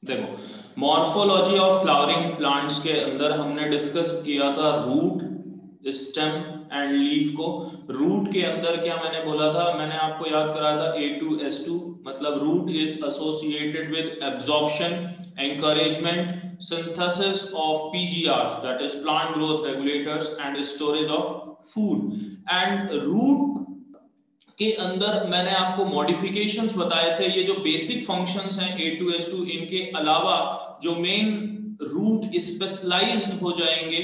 देखो, morphology of flowering plants के अंदर हमने डिस्कस किया था रूट, स्टेम एंड लीफ को। रूट के अंदर क्या मैंने बोला था, मैंने आपको याद कराया था A2S2, मतलब root is associated with absorption, encouragement, synthesis of PGRs, that is plant growth regulators, and storage of food. And root के अंदर मैंने आपको मॉडिफिकेशंस बताए थे। ये जो बेसिक फंक्शंस हैं A2S2, इनके अलावा जो मेन रूट स्पेशलाइज्ड हो जाएंगे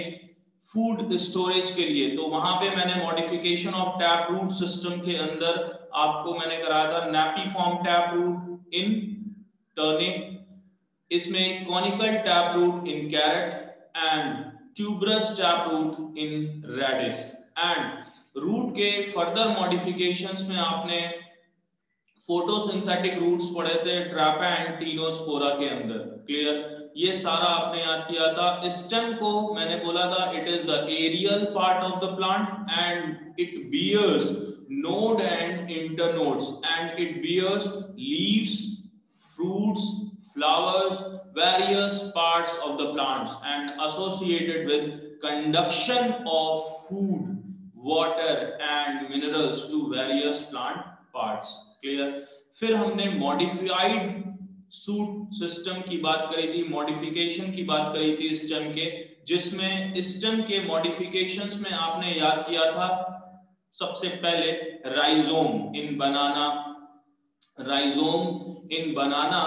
फूड स्टोरेज के लिए, तो वहां पे मैंने modification of tap root system के अंदर आपको मैंने कराया था napiform tap root in turnip, इसमें conical tap root in carrot and tuberous tap root in radish. And root के फर्दर मॉडिफिकेशंस में आपने फोटोसिंथेटिक रूट्स पढ़े थे ट्रैपा एंड टीनोस्पोरा के अंदर, क्लियर, ये सारा आपने याद किया था। स्टेम को मैंने बोला था it is the aerial part of the plant and it bears node and internodes and it bears leaves, fruits, flowers, various parts of the plants and associated with conduction of food, water and minerals to various plant parts, clear। फिर हमने modified shoot system की बात करी थी, modification की बात करी थी स्टेम के, जिसमें स्टेम के मॉडिफिकेशंस में आपने याद किया था सबसे पहले rhizome in banana, rhizome in banana.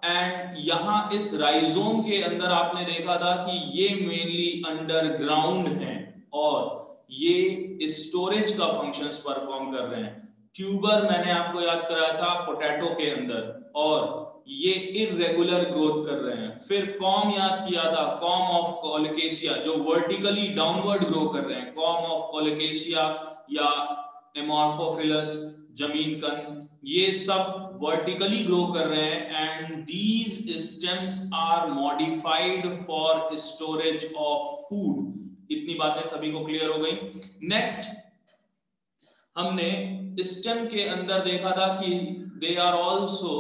And यहां इस राइजोम के अंदर आपने देखा था कि ये मेनली अंडरग्राउंड हैं और ये स्टोरेज का फंक्शंस परफॉर्म कर रहे हैं। ट्यूबर मैंने आपको याद कराया था पोटैटो के अंदर, और ये इरेगुलर ग्रोथ कर रहे हैं। फिर कॉम याद किया था, कॉम ऑफ कोलोकेशिया, जो वर्टिकली डाउनवर्ड ग्रो कर रहे हैं, कॉम ऑफ कोलोकेशिया या एमॉर्फोफिलस जमीन कन, ये सब वर्टिकली ग्रो कर रहे हैं। And these stems are modified for storage of food. इतनी बातें सभी को क्लियर हो गई। नेक्स्ट हमने स्टेम के अंदर देखा था कि they are also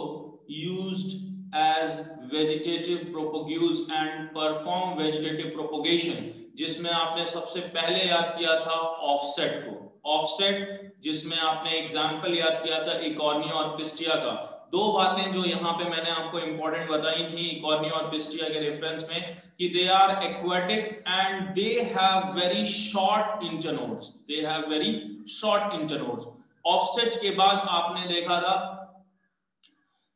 used as vegetative propagules and perform vegetative propagation, जिसमें आपने सबसे पहले याद किया था ऑफसेट को, ऑफसेट जिसमें आपने एग्जाम्पल याद किया था इकॉर्निया और पिस्टिया का। दो बातें जो यहाँ पे मैंने आपको इंपॉर्टेंट बताई थी इकॉर्निया और पिस्टिया के रेफरेंस में, कि they are aquatic and they have very short internodes, they have very short internodes. Offset के बाद आपने देखा था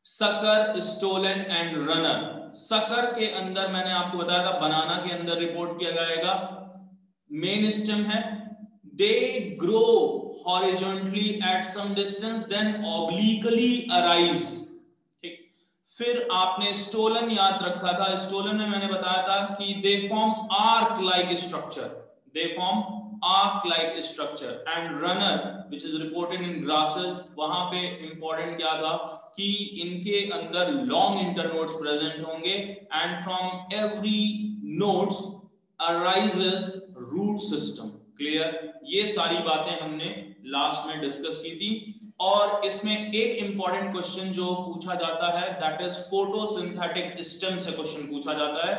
sucker, stolon and runner. Sucker के अंदर मैंने आपको बताया था बनाना के अंदर रिपोर्ट किया जाएगा, मेन स्टेम है, they grow horizontally at some distance then obliquely arise, ठीक। फिर आपने स्टोलन याद रखा था, स्टोलन में मैंने बताया था कि they form arc like structure, they form arc like structure and runner which is reported in grasses, वहां पे इंपॉर्टेंट क्या था कि इनके अंदर लॉन्ग इंटरनोड्स प्रेजेंट होंगे and from every nodes arises root system, clear. ये सारी बातें हमने लास्ट में डिस्कस की थी। और इसमें एक इंपॉर्टेंट क्वेश्चन जो पूछा जाता है दैट इज फोटोसिंथेटिक स्टेम से क्वेश्चन पूछा जाता है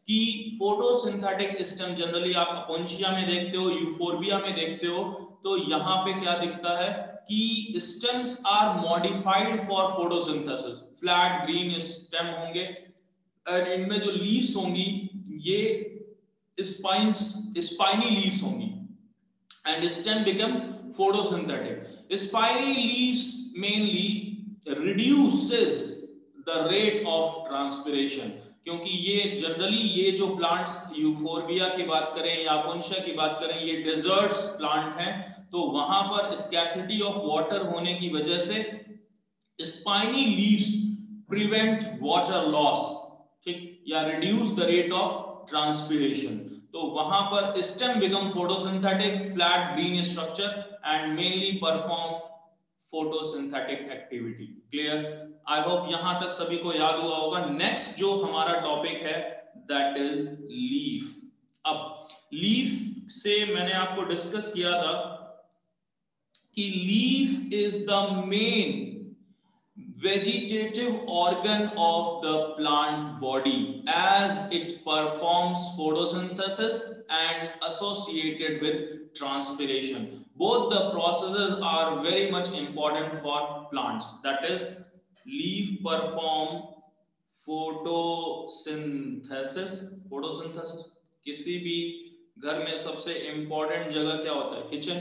कि फोटोसिंथेटिक स्टेम जनरली आप अपोन्शिया में देखते हो, यूफोरबिया में देखते हो, तो यहाँ पे क्या दिखता है कि stems are modified for photosynthesis, flat green stem होंगे और इनमें जो लीव्स होंगी ये स्पाइनी लीव्स होंगी and stem become photosynthetic. Spiny leaves mainly reduces the rate of transpiration, क्योंकि ये जनरली ये जो प्लांट्स यूफोरबिया की बात करें या अपोन्शिया की बात करें ये डेजर्ट्स प्लांट हैं, तो वहां पर स्कैर्सिटी ऑफ वाटर होने की वजह से spiny leaves prevent water loss, ठीक, या reduce the rate of transpiration. तो वहां पर stem become photosynthetic, flat green structure and mainly perform photosynthetic activity, clear. I hope यहां तक सभी को याद हुआ होगा। नेक्स्ट जो हमारा टॉपिक है दैट इज लीफ। अब लीफ से मैंने आपको डिस्कस किया था कि leaf is the main vegetative organ of the plant body as it performs photosynthesis and associated with transpiration. Both the processes are very much important for plants. That is, leaf perform photosynthesis. photosynthesis किसी भी घर में सबसे important जगह क्या होता है? Kitchen,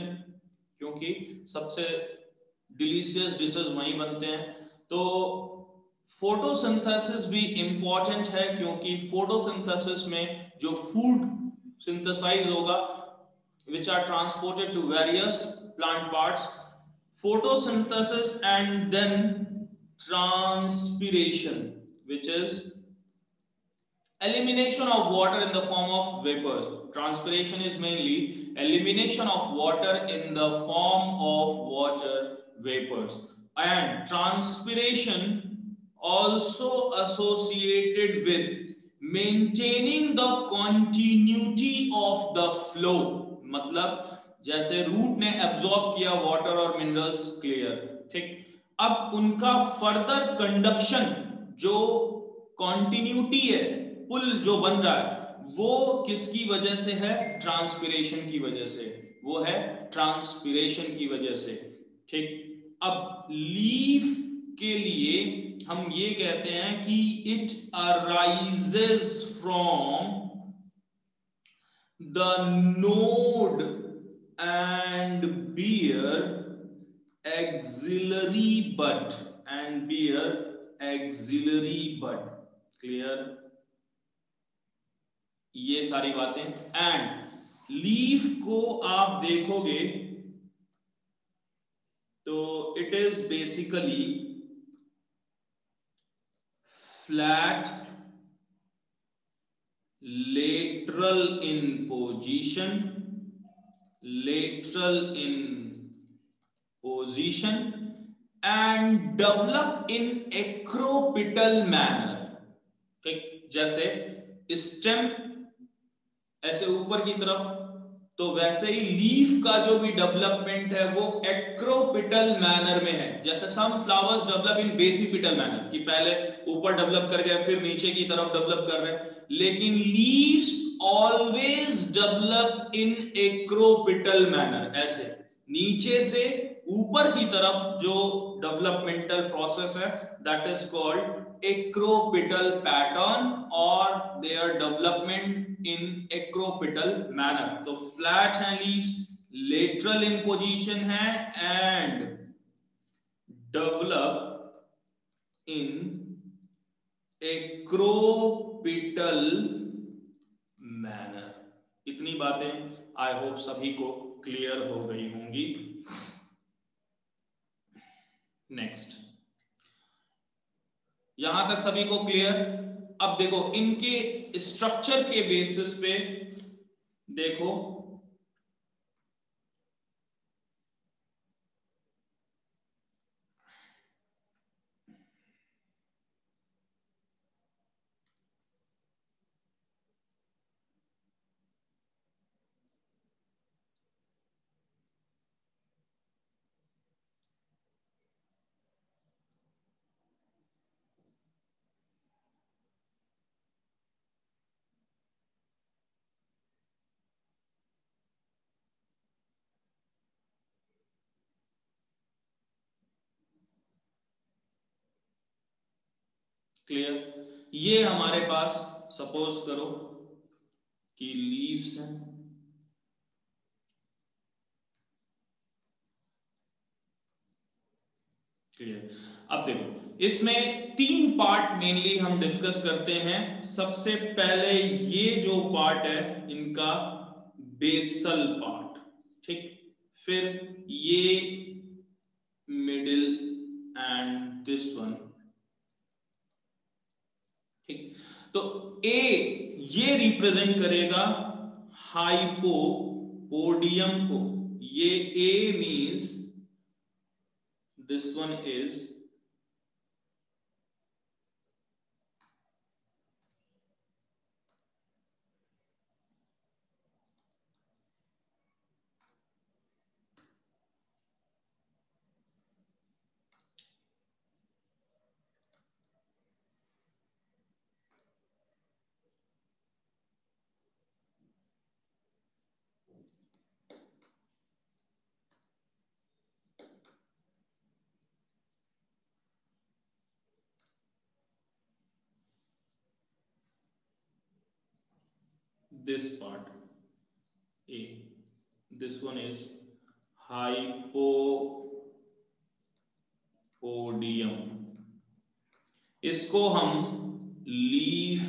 क्योंकि सबसे डिलीशियस डिशेस वहीं बनते हैं। तो फोटोसिंथेसिस भी इंपॉर्टेंट है क्योंकि फोटोसिंथेसिस में जो फूड सिंथेसाइज होगा which are transported to various plant parts, photosynthesis and then transpiration, which is elimination of water in the form of vapors. Transpiration is mainly elimination of water in the form of water vapors. And transpiration also associated with maintaining the continuity of the flow. मतलब जैसे root ने absorb किया water और minerals, clear, ठीक। अब उनका further conduction, जो continuity है, पुल जो बन रहा है, वो किसकी वजह से है? ट्रांसपिरेशन की वजह से। वो है ट्रांसपिरेशन की वजह से, ठीक। अब लीफ के लिए हम ये कहते हैं कि it arises from the node and bear axillary bud and bear axillary bud, clear, ये सारी बातें। एंड लीफ को आप देखोगे तो it is basically flat, lateral in position, lateral in position and develop in acropital manner, ठीक। जैसे stem ऐसे ऊपर की तरफ, तो वैसे ही लीफ का जो भी डेवलपमेंट है वो एक्रोपिटल मैनर में है। जैसे some flowers develop in basipetal manner, कि पहले ऊपर डेवलप कर गए फिर नीचे की तरफ डेवलप कर रहे हैं, लेकिन leaves always develop in acropetal manner, ऐसे नीचे से ऊपर की तरफ जो डेवलपमेंटल प्रोसेस है, that is called acropetal pattern और their development in acropetal manner. तो फ्लैट है लीव्स, लेटरल इन पोजीशन है and develop in acropetal manner. इतनी बातें आई होप सभी को क्लियर हो गई होंगी। नेक्स्ट, यहां तक सभी को क्लियर? अब देखो इनके स्ट्रक्चर के बेसिस पे देखो, क्लियर? ये हमारे पास सपोज करो कि लीव्स हैं, क्लियर? अब देखो इसमें तीन पार्ट मेनली हम डिस्कस करते हैं। सबसे पहले ये जो पार्ट है इनका बेसल पार्ट, ठीक। फिर ये मिडिल एंड दिस वन, ठीक। तो ए ये रिप्रेजेंट करेगा हाइपोपोडियम को, ये A means this one is this part A, this one is hypopodium, इसको हम लीफ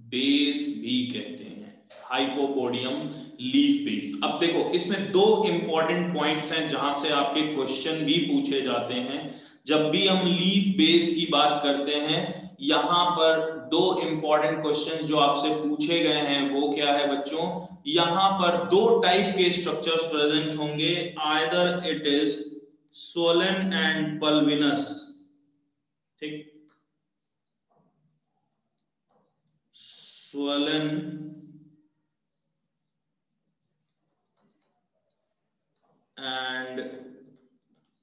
बेस भी कहते हैं, हाइपोपोडियम लीफ बेस। अब देखो इसमें दो इंपॉर्टेंट पॉइंट्स हैं जहां से आपके क्वेश्चन भी पूछे जाते हैं। जब भी हम लीफ बेस की बात करते हैं, यहां पर दो इंपॉर्टेंट क्वेश्चन जो आपसे पूछे गए हैं वो क्या है बच्चों, यहां पर दो टाइप के स्ट्रक्चर्स प्रेजेंट होंगे, either it is swollen and pulvinus, ठीक, स्वोलन एंड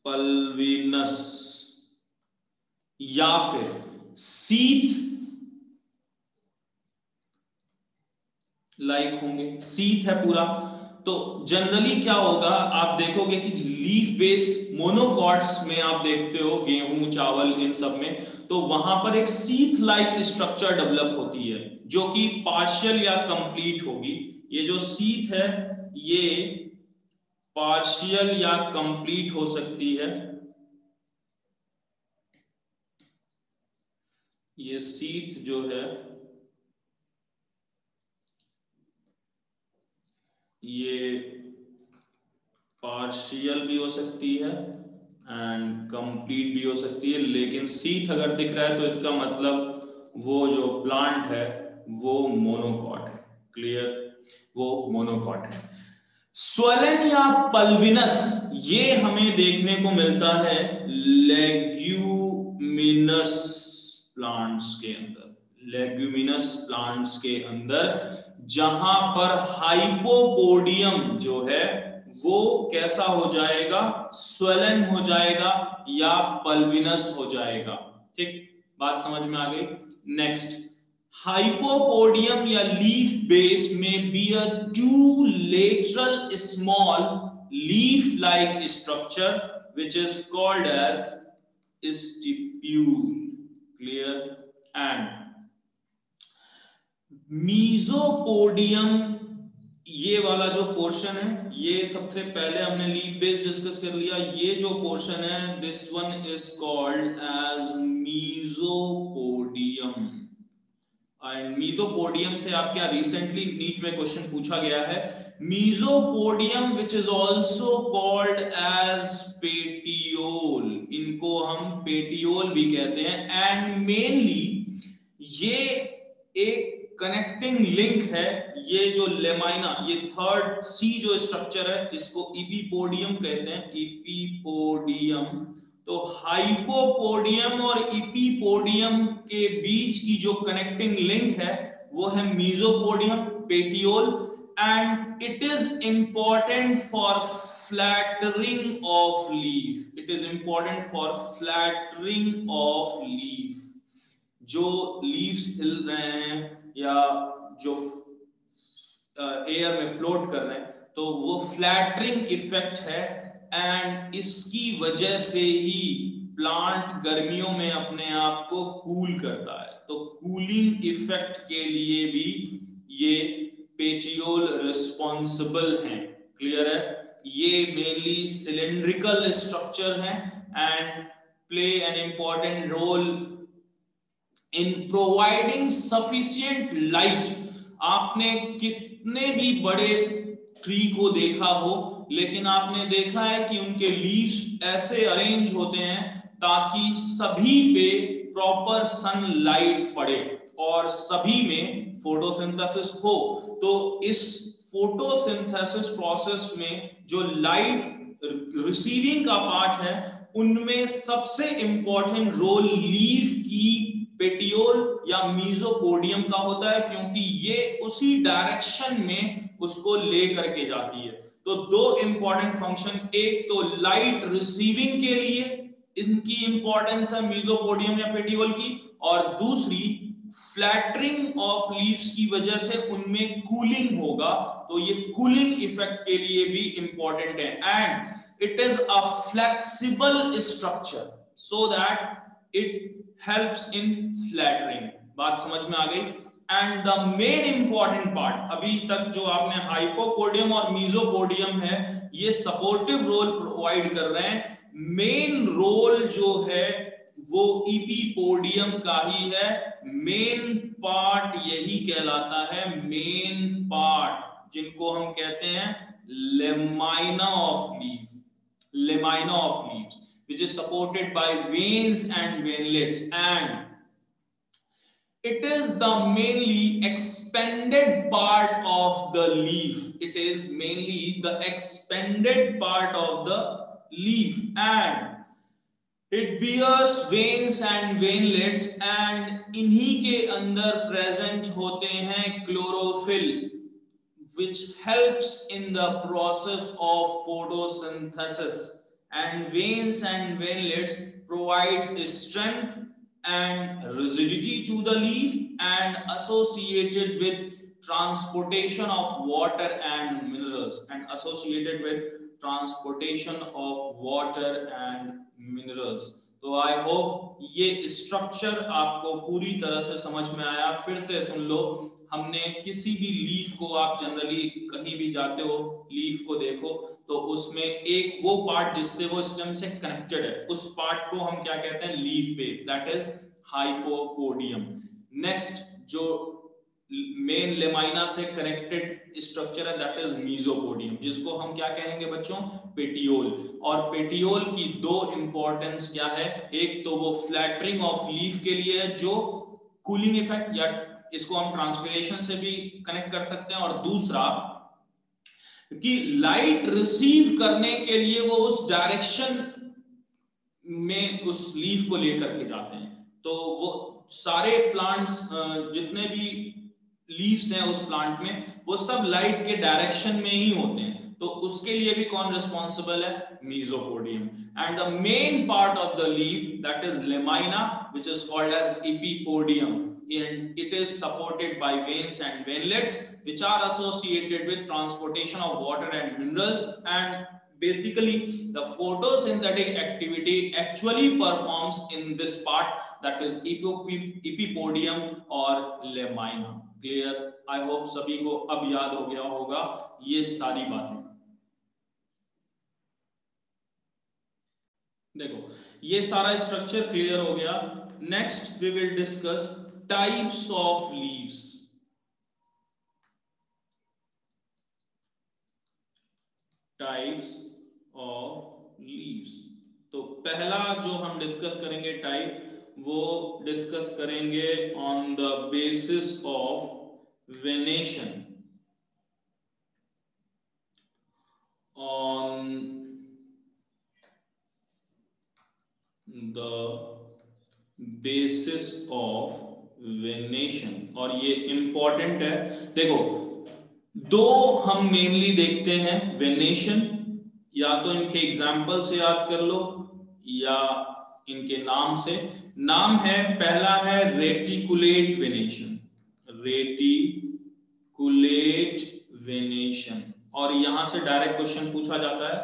पल्विनस, या फिर सीथ लाइक होंगे। सीथ है पूरा, तो जनरली क्या होगा, आप देखोगे कि लीफ बेस मोनोकॉट्स में आप देखते हो, गेहूं चावल इन सब में, तो वहां पर एक सीथ लाइक स्ट्रक्चर डेवलप होती है जो कि पार्शियल या कंप्लीट होगी। ये जो सीथ है ये पार्शियल या कंप्लीट हो सकती है, ये सीथ जो है ये पार्शियल भी हो सकती है एंड कंप्लीट भी हो सकती है, लेकिन सीथ अगर दिख रहा है तो इसका मतलब वो जो प्लांट है वो मोनोकॉट है। क्लियर, वो मोनोकॉट है। स्वोलन या पल्विनस ये हमें देखने को मिलता है लेग्यूमिनस प्लांट्स के अंदर, लेग्यूमिनस प्लांट्स के अंदर, जहां पर हाइपोपोडियम जो है वो कैसा हो जाएगा, स्वोलन हो जाएगा या पल्विनस हो जाएगा। ठीक, बात समझ में आ गई। नेक्स्ट, हाइपोपोडियम या लीफ बेस में bear two lateral small leaf like structure which is called as stipule. Clear? And मीजोपोडियम, ये वाला जो पोर्शन है, ये सबसे पहले हमने लीफ बेस डिस्कस कर लिया, ये जो पोर्शन है this one is called as mesopodium. And mesopodium से आप क्या रिसेंटली नीट में क्वेश्चन पूछा गया है, mesopodium which is also called as petiole, इनको हम पेटियोल भी कहते हैं। एंड मेनली ये एक कनेक्टिंग लिंक है, ये जो लेमाइना, ये थर्ड सी जो स्ट्रक्चर है इसको इपीपोडियम कहते हैं, इपीपोडियम। तो हाइपोपोडियम और इपीपोडियम के बीच की जो कनेक्टिंग लिंक है वो है mesopodium, petiole, and it is important for fluttering of leaf, it is important for fluttering of leaf. जो लीव्स हिल रहे हैं या जो एयर में फ्लोट कर रहे हैं तो वो फ्लैटरिंग इफेक्ट है, एंड इसकी वजह से ही प्लांट गर्मियों में अपने आप को कूल करता है। तो कूलिंग इफेक्ट के लिए भी ये पेटियोल रिस्पॉन्सिबल हैं। क्लियर है? ये मेनली सिलेंड्रिकल स्ट्रक्चर हैं and play an important role in providing sufficient light. आपने कितने भी बड़े ट्री को देखा हो, लेकिन आपने देखा है कि उनके लीव्स ऐसे अरेंज होते हैं ताकि सभी पे प्रॉपर सनलाइट पड़े और सभी में फोटोसिंथेसिस हो। तो इस फोटोसिंथेसिस प्रोसेस में जो लाइट रिसीविंग का पार्ट है उनमें सबसे इंपॉर्टेंट रोल लीफ की पेटियोल या मीजोपोडियम का होता है, क्योंकि ये उसी डायरेक्शन में उसको ले करके जाती है। तो दो इंपॉर्टेंट फंक्शन, एक तो लाइट रिसीविंग के लिए इनकी इंपॉर्टेंस है मीजोपोडियम या पेटियोल की, और दूसरी फ्लैटरिंग ऑफ लीव्स की वजह से उनमें कूलिंग होगा, तो ये कूलिंग इफेक्ट के लिए भी इंपॉर्टेंट है। And it is a flexible structure so that it helps in fluttering. बात समझ में आ गई? And the main important part, अभी तक जो आपने हाइपोपोडियम और मीजोपोडियम है ये सपोर्टिव रोल प्रोवाइड कर रहे हैं, मेन रोल जो है वो इपीपोडियम का ही है। मेन पार्ट यही कहलाता है, मेन पार्ट जिनको हम कहते हैं lamina of leaf, lamina of leaves, which is supported by veins and veinlets, and it is the mainly expanded part of the leaf. It is mainly the expanded part of the leaf, and it bears veins and veinlets, and इन्हीं के अंदर present होते हैं chlorophyll, which helps in the process of photosynthesis, and veins and veinlets provides strength and rigidity to the leaf and associated with transportation of water and minerals, and associated with transportation of water and minerals. तो I hope ये structure आपको पूरी तरह से समझ में आया। फिर से सुन लो, हमने किसी भी लीफ को, आप जनरली कहीं भी जाते हो लीफ को देखो तो उसमें एक वो पार्ट जिससे वो स्टेम से कनेक्टेड है, उस पार्ट को हम क्या कहते हैं, leaf base, that is hypopodium. Next जो मेन लेमाइना से कनेक्टेड स्ट्रक्चर है दैट इज मीजोपोडियम, जिसको हम क्या कहेंगे बच्चों, पेटियोल। और पेटियोल की दो इंपॉर्टेंस क्या है, एक तो वो फ्लैटरिंग ऑफ लीफ के लिए है, जो कूलिंग इफेक्ट, या इसको हम ट्रांसपिरेशन से भी कनेक्ट कर सकते हैं, और दूसरा कि लाइट रिसीव करने के लिए वो उस डायरेक्शन में उस लीफ को लेकर के जाते हैं। तो वो सारे प्लांट्स जितने भी लीव्स हैं उस प्लांट में, वो सब लाइट के डायरेक्शन में ही होते हैं, तो उसके लिए भी कौन रिस्पॉन्सिबल है, mesopodium. And the main part of the leaf that is lamina, which is called as epipodium, and it is supported by veins and veinlets which are associated with transportation of water and minerals, and basically the photosynthetic activity actually performs in this part, that is epipodium or lemina। Clear? I hope सभी को अब याद हो गया होगा ये सारी बातें। देखो ये सारा स्ट्रक्चर क्लियर हो गया। Next we will discuss types of leaves. Types of leaves, तो पहला जो हम डिस्कस करेंगे टाइप, वो डिस्कस करेंगे on the basis of venation, on the basis of venation. और ये इंपॉर्टेंट है। देखो दो हम मेनली देखते हैं वेनेशन, या तो इनके एग्जाम्पल से याद कर लो या इनके नाम से। नाम है, पहला है रेटिकुलेट वेनेशन, रेटिकुलेट वेनेशन, और यहां से डायरेक्ट क्वेश्चन पूछा जाता है।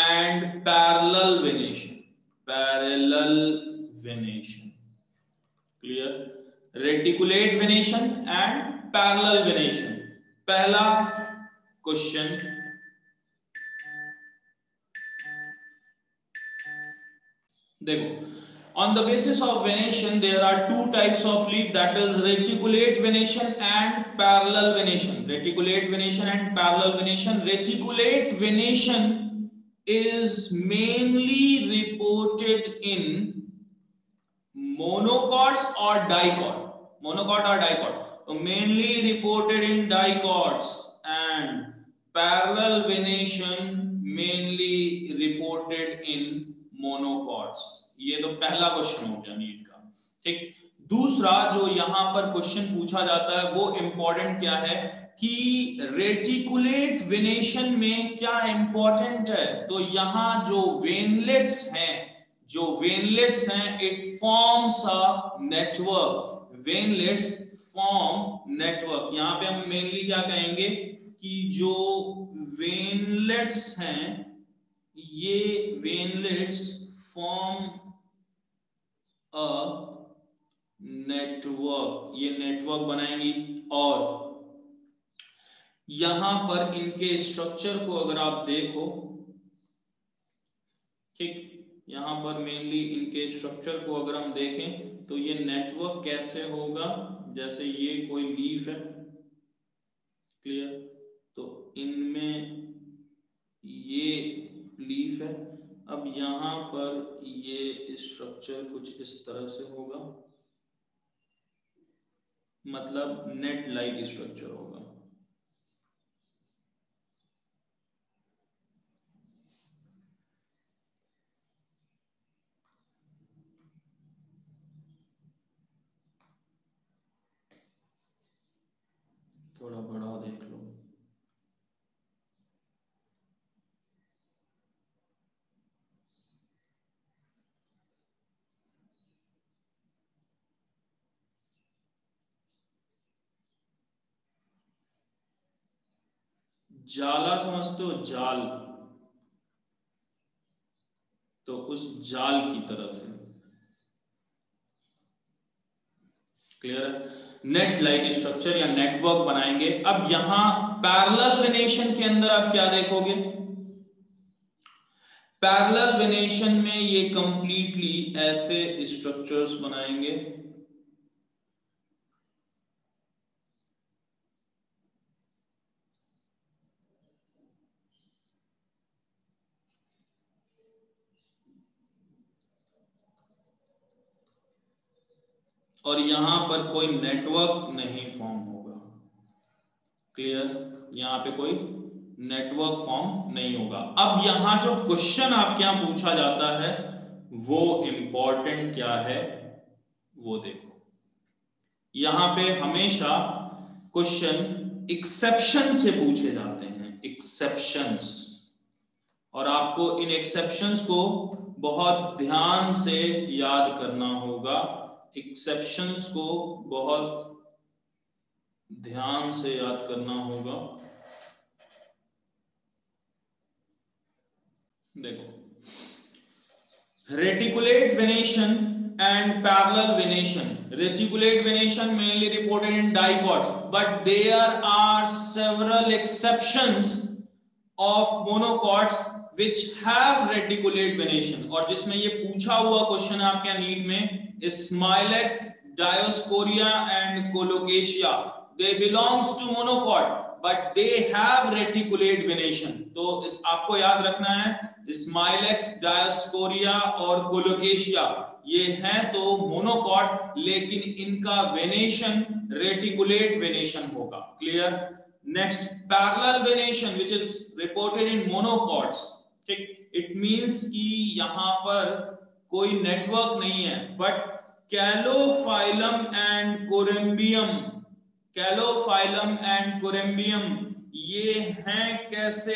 And parallel venation, parallel venation. Clear? Reticulate venation and parallel venation. पहला क्वेश्चन, देखो on the basis of venation there are two types of leaf, that is reticulate venation and parallel venation। reticulate venation and parallel venation। reticulate venation is mainly reported in monocots or dicot, monocot or dicot, so mainly reported in dicots, and parallel venation mainly reported in monocots। ये तो पहला question हो गया NEET का, ठीक। दूसरा जो यहां पर क्वेश्चन पूछा जाता है वो इंपॉर्टेंट क्या है कि रेटिकुलेट वेनेशन में क्या इंपॉर्टेंट है, तो यहां जो वेनलेट्स हैं, जो वेनलेट्स हैं, it forms a network, veinlets form network. यहां पे हम मेनली क्या कहेंगे कि जो वेनलेट्स हैं, ये वेनलेट्स फॉर्म अ नेटवर्क, ये नेटवर्क बनाएंगी। और यहां पर इनके स्ट्रक्चर को अगर आप देखो, ठीक, यहां पर मेनली इनके स्ट्रक्चर को अगर हम देखें तो ये नेटवर्क कैसे होगा, जैसे ये कोई लीफ है, क्लियर, तो इनमें ये लीफ है। अब यहां पर ये स्ट्रक्चर कुछ इस तरह से होगा, मतलब नेट लाइक स्ट्रक्चर होगा। थोड़ा बड़ा देख लो, जाला समझते हो, जाल, तो उस जाल की तरह से, क्लियर है, नेट लाइक स्ट्रक्चर या नेटवर्क बनाएंगे। अब यहां पैरेलल वेनेशन के अंदर आप क्या देखोगे, पैरेलल वेनेशन में ये कंप्लीटली ऐसे स्ट्रक्चर्स बनाएंगे, और यहां पर कोई नेटवर्क नहीं फॉर्म होगा, क्लियर, यहां पे कोई नेटवर्क फॉर्म नहीं होगा। अब यहां जो क्वेश्चन आपके यहां पूछा जाता है वो इंपॉर्टेंट क्या है वो देखो। यहां पे हमेशा क्वेश्चन एक्सेप्शन से पूछे जाते हैं, एक्सेप्शंस, और आपको इन एक्सेप्शंस को बहुत ध्यान से याद करना होगा, एक्सेप्शंस को बहुत ध्यान से याद करना होगा। देखो, reticulate venation and parallel venation. Reticulate venation mainly reported in dicots, but there are several exceptions of monocots which have reticulate venation, और जिसमें ये पूछा हुआ क्वेश्चन है आपके नीट में, smilax, dioscorea and colocasia, they belongs to monocot but they have reticulate venation। तो इस आपको याद रखना है, स्माइलेक्स, डायोस्कोरिया और कोलोकेशिया ये हैं तो मोनोकॉट, लेकिन इनका वेनेशन रेटिकुलेट वेनेशन होगा, clear. Next, parallel venation which is reported in monocots, ठीक, इट मींस कि यहां पर कोई नेटवर्क नहीं है, बट कैलोफाइलम एंड कोरेम्बियम, कैलोफाइलम एंड कोरेम्बियम ये हैं कैसे,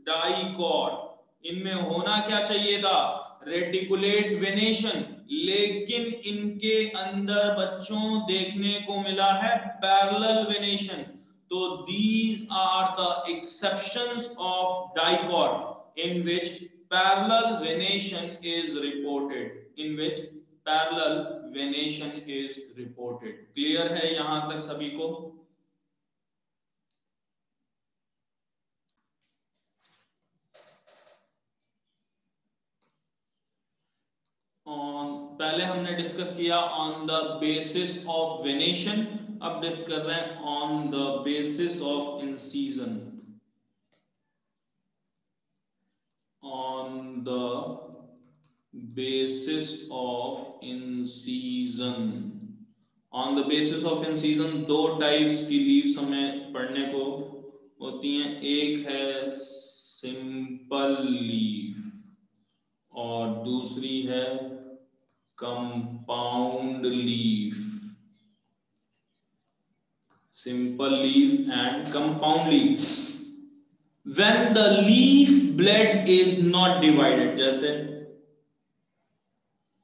डाइकॉट, इनमें होना क्या चाहिए था, रेटिकुलेट वेनेशन, लेकिन इनके अंदर बच्चों देखने को मिला है पैरेलल वेनेशन। तो these are the exceptions of dicot in which parallel venation is reported, in which parallel venation is reported. Clear है यहां तक सभी को? पहले हमने डिस्कस किया on the basis of venation, अब डिस्कस कर रहे हैं on the basis of incision, on the basis of incision. On the basis of incision दो टाइप्स की लीव्स हमें पढ़ने को होती हैं, एक है सिंपल लीफ और दूसरी है compound leaf, simple leaf and compound leaf। when the leaf blade is not divided, जैसे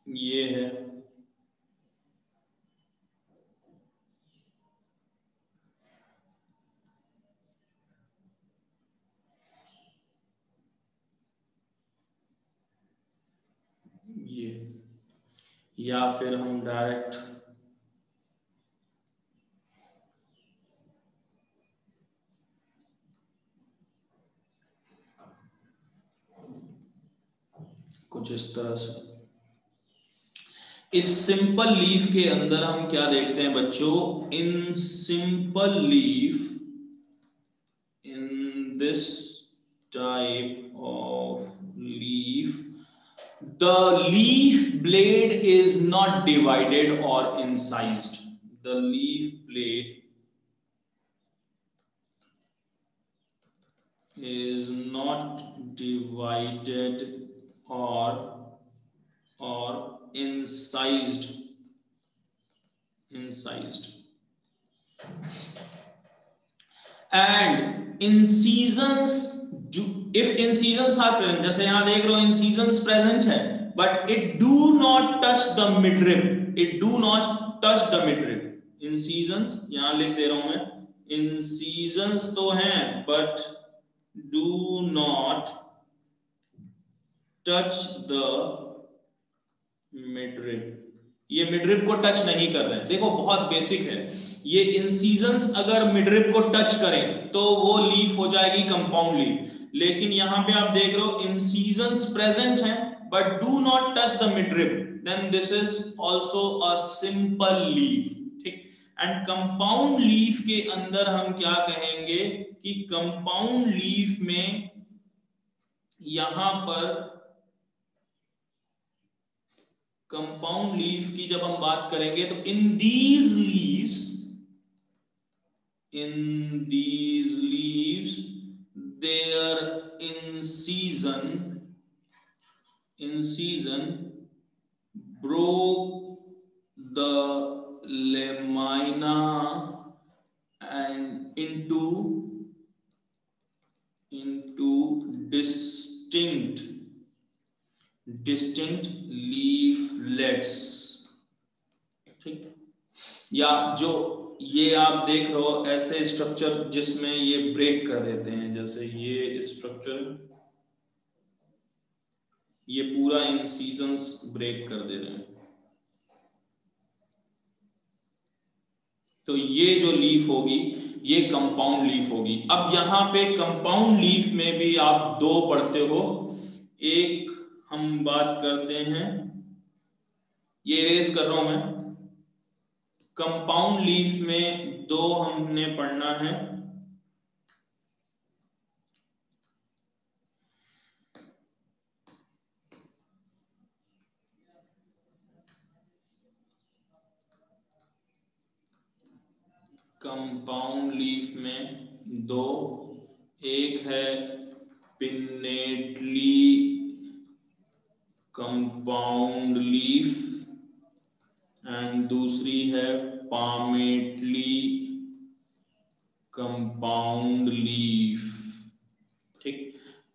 ये है, ये, या फिर हम डायरेक्ट कुछ इस तरह से। इस सिंपल लीफ के अंदर हम क्या देखते हैं बच्चों, in simple leaf, in this type of leaf, the leaf blade is not divided or incised. The leaf blade is not divided or incised. And incisions, if incisions are present, जैसे यहां देख रहे हो incisions present है, but it do not touch the midrib. It do not touch the midrib. Incisions यहां लिख दे रहा हूं मैं, incisions तो हैं but do not touch the midrib. ये मिडरिब को टच नहीं कर रहे हैं। देखो बहुत बेसिक है, ये इंसीजंस अगर मिडरिब को टच करें तो वो लीफ हो जाएगी कंपाउंड लीफ, लेकिन यहां पे आप देख रहे हो इंसीजंस प्रेजेंट हैं but do not touch the midrib, then this is also a simple leaf. ठीक, एंड कंपाउंड लीफ के अंदर हम क्या कहेंगे कि कंपाउंड लीफ में यहां पर कंपाउंड लीफ की जब हम बात करेंगे तो in these leaves their incision broke the lamina and into distinct leaflets। ठीक, या जो ये आप देख रहे हो ऐसे स्ट्रक्चर जिसमें ये ब्रेक कर देते हैं, जैसे ये स्ट्रक्चर, ये पूरा इंसीजंस ब्रेक कर दे रहे हैं, तो ये जो लीफ होगी ये कंपाउंड लीफ होगी। अब यहां पे कंपाउंड लीफ में भी आप दो पढ़ते हो, एक हम बात करते हैं, ये इरेज कर रहा हूं मैं, कंपाउंड लीफ में दो हमने पढ़ना है, कंपाउंड लीफ में दो, एक है पिन्नेटली कंपाउंड लीफ एंड दूसरी है पामेटली कंपाउंड लीफ। ठीक,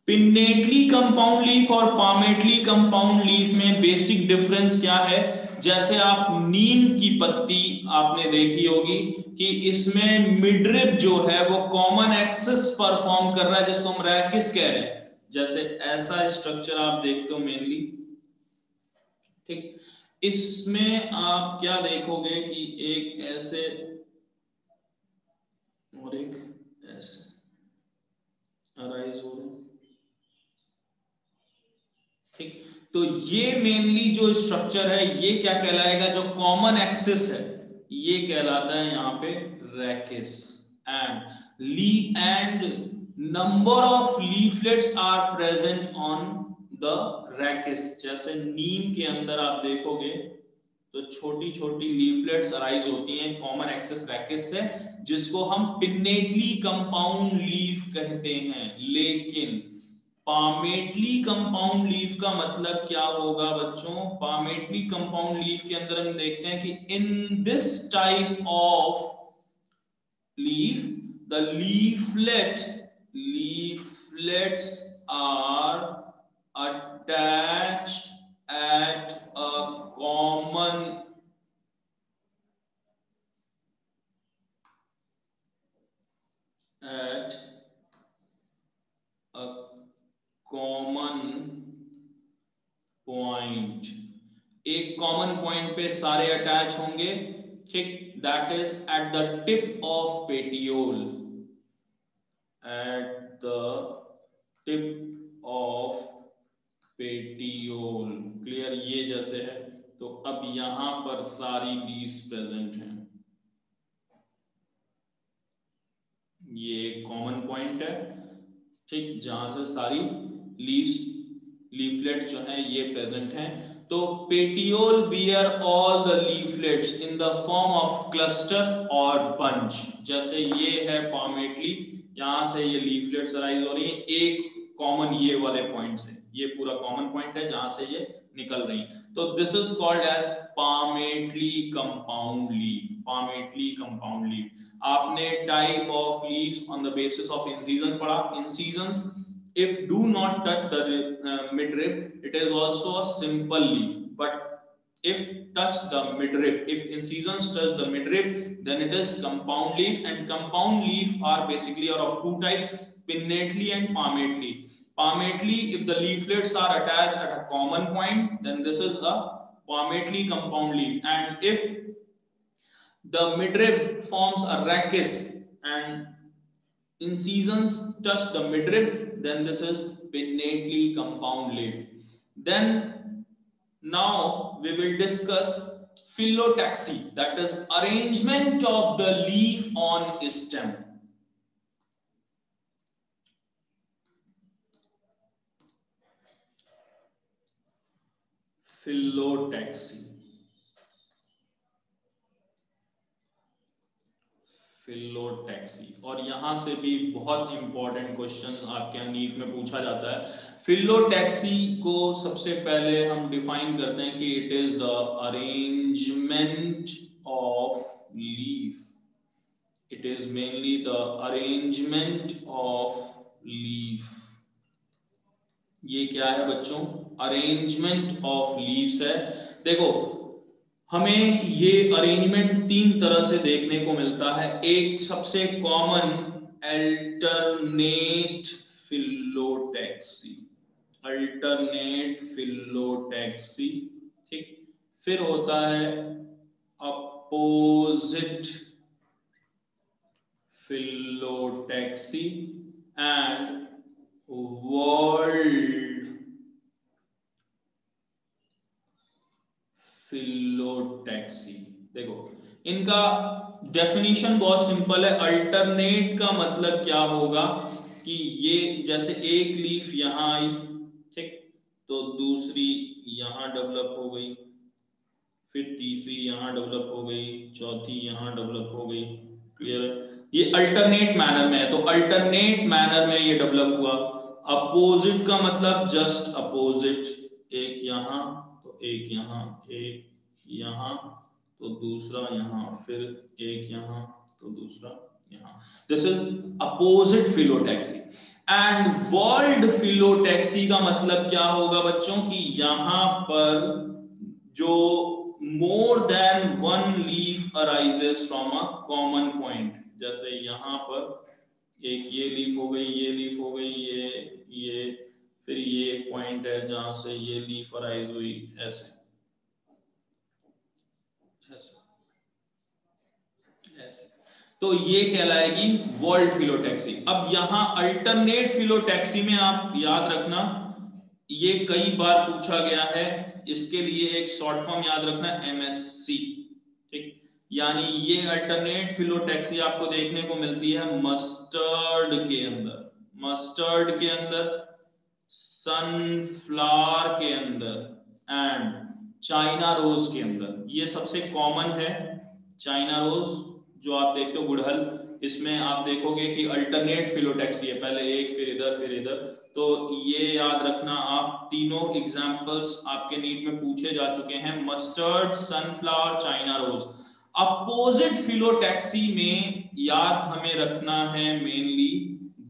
पिन्नेटली कंपाउंड लीफ और पामेटली कंपाउंड लीफ में बेसिक डिफरेंस क्या है, जैसे आप नीम की पत्ती आपने देखी होगी कि इसमें मिडरिब जो है वो कॉमन एक्सिस परफॉर्म कर रहा है, जिसको हम रैकिस कह रहे हैं, जैसे ऐसा स्ट्रक्चर आप देखते हो मेनली। ठीक, इसमें आप क्या देखोगे कि एक ऐसे और एक ऐसे अराइज हो रहा है। ठीक, तो ये मेनली जो स्ट्रक्चर है ये क्या कहलाएगा, जो कॉमन एक्सिस है ये कहलाता है यहां पे rachis. And number of leaflets are present on the rachis. जैसे नीम के अंदर आप देखोगे तो छोटी छोटी लीफलेट्स अराइज होती हैं कॉमन एक्सिस रैकिस से, जिसको हम पिन्नेटली कंपाउंड लीफ कहते हैं। लेकिन पामेटली कंपाउंड लीफ का मतलब क्या होगा बच्चों, पामेटली कंपाउंड लीफ के अंदर हम देखते हैं कि in this type of leaf the leaflets are attached at a common point, एक कॉमन पॉइंट पे सारे अटैच होंगे। ठीक, that is at the tip of petiole, at the tip of petiole, clear, ये जैसे है। तो अब यहां पर सारी लीव्स प्रेजेंट हैं, ये एक कॉमन पॉइंट है, ठीक, जहां से सारी लीफलेट जो है ये प्रेजेंट हैं। तो petiole bear all the leaflets in the form of cluster और बंच। जैसे ये है पामेटली, यहां से ये लीफलेट्स राइज हो रही है एक कॉमन ये वाले पॉइंट से, ये पूरा कॉमन पॉइंट है जहां से ये निकल रही। तो this is called as palmately compound leaf, palmately compound leaf. आपने type of leaves on the basis of incision पढ़ा। Incisions if do not touch the midrib, it is also a simple leaf, but if touch the midrib, if incisions touch the midrib, then it is compound leaf. And compound leaf are basically are of two types, pinnately and palmately. Palmately, if the leaflets are attached at a common point, then this is a palmately compound leaf. And if the midrib forms a rachis and incisions touch the midrib, then this is pinnately compound leaf. Then now we will discuss phyllotaxy, that is arrangement of the leaf on stem. Phyllotaxy, phyllotaxy, और यहां से भी बहुत important questions आपके NEET में पूछा जाता है। फिलोटैक्सी को सबसे पहले हम डिफाइन करते हैं कि it is the arrangement of leaf, it is mainly the arrangement of leaf. ये क्या है बच्चों? अरेंजमेंट ऑफ लीव्स है। देखो हमें ये अरेंजमेंट तीन तरह से देखने को मिलता है। एक सबसे common alternate phyllotaxy, alternate phyllotaxy, ठीक। फिर होता है opposite phyllotaxy and world phyllotaxy. देखो इनका डेफिनेशन बहुत सिंपल है। अल्टरनेट का मतलब क्या होगा कि ये जैसे एक लीफ यहां आई, ठीक, तो दूसरी यहां डेवलप हो गई, फिर तीसरी यहां डेवलप हो गई, चौथी यहां डेवलप हो गई, क्लियर है? ये अल्टरनेट मैनर में है, तो अल्टरनेट मैनर में ये डेवलप हुआ। अपोजिट का मतलब जस्ट अपोजिट, एक यहां तो एक यहां, एक यहां तो दूसरा यहां, फिर एक यहां तो दूसरा यहां। This is opposite phyllotaxy. And world phyllotaxy का मतलब क्या होगा बच्चों की यहां पर जो more than one leaf arises from a common point. जैसे यहां पर एक ये लीफ हो गई, ये लीफ हो गई, ये फिर ये पॉइंट है जहां से ये लीफ अराइज हुई, ऐसे ऐसे ऐसे। तो ये कहलाएगी वर्ल्ड फिलोटैक्सी। अब यहां अल्टरनेट फिलोटैक्सी में आप याद रखना, ये कई बार पूछा गया है, इसके लिए एक शॉर्ट फॉर्म याद रखना, एमएससी, ठीक। यानी ये अल्टरनेट फिलोटैक्सी आपको देखने को मिलती है मस्टर्ड के अंदर, मस्टर्ड के अंदर, सनफ्लावर के अंदर एंड चाइना रोज के अंदर। ये सबसे कॉमन है चाइना रोज जो आप देखते हो गुड़हल, इसमें आप देखोगे कि अल्टरनेट फिलोटैक्सी है, पहले एक फिर इधर फिर इधर। तो ये याद रखना आप, तीनों एग्जांपल्स आपके नीट में पूछे जा चुके हैं, mustard, sunflower, China rose. Opposite phyllotaxy में याद हमें रखना है मेनली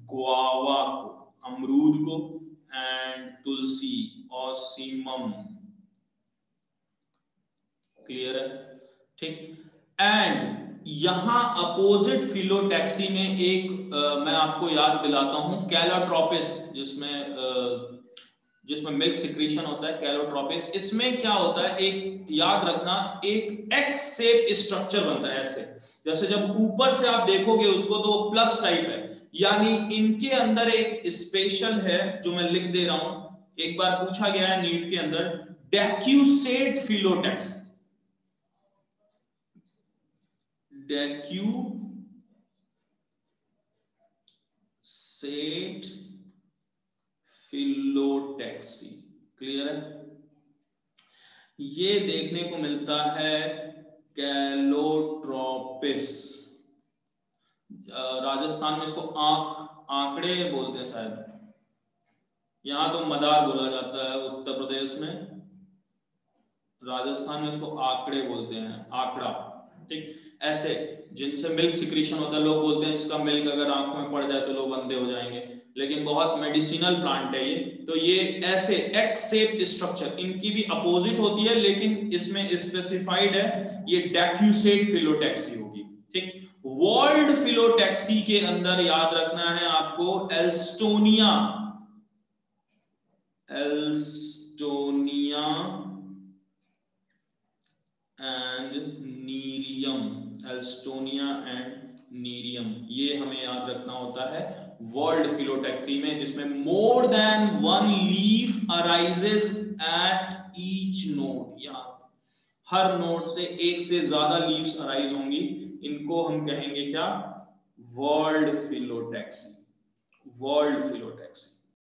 गुआवा को, अमरूद को, एंड तुलसी और सीमम, क्लियर है, ठीक। एंड यहां अपोजिट फिलोटैक्सी में एक मैं आपको याद दिलाता हूं, कैलोट्रोपिस, जिसमें मिल्क सिक्रीशन होता है, कैलोट्रोपिस। इसमें क्या होता है, एक याद रखना, एक एक्स शेप स्ट्रक्चर बनता है ऐसे। जैसे जब ऊपर से आप देखोगे उसको तो वो प्लस टाइप है, यानी इनके अंदर एक स्पेशल है जो मैं लिख दे रहा हूं, एक बार पूछा गया है नीट के अंदर, डेक्यूसेट फिलोटैक्सी, डेक्यूसेट फिलोटैक्सी, क्लियर है? ये देखने को मिलता है कैलोट्रोपिस, राजस्थान में इसको आंकड़े बोलते हैं शायद, यहां तो मदार बोला जाता है उत्तर प्रदेश में, राजस्थान में इसको आंकड़े बोलते हैं, आंकड़ा, ठीक। ऐसे जिनसे मिल्क सिक्रीशन होता है, लोग बोलते हैं इसका मिल्क अगर आंखों में पड़ जाए तो लोग अंधे हो जाएंगे, लेकिन बहुत मेडिसिनल प्लांट है ये। तो ये ऐसे एक्स शेप स्ट्रक्चर, इनकी भी अपोजिट होती है लेकिन इसमें स्पेसिफाइड है, ये डेक्यूसेट फिलोटैक्सी होगी, ठीक। वर्ल्ड फिलोटैक्सी के अंदर याद रखना है आपको alstonia, alstonia and nerium, alstonia and nerium, ये हमें याद रखना होता है वर्ल्ड फिलोटैक्सी में, जिसमें more than one leaf arises at each node, यहां हर नोड से एक से ज्यादा लीव्स अराइज होंगी, इनको हम कहेंगे क्या? World phyllotaxy, world phyllotaxy.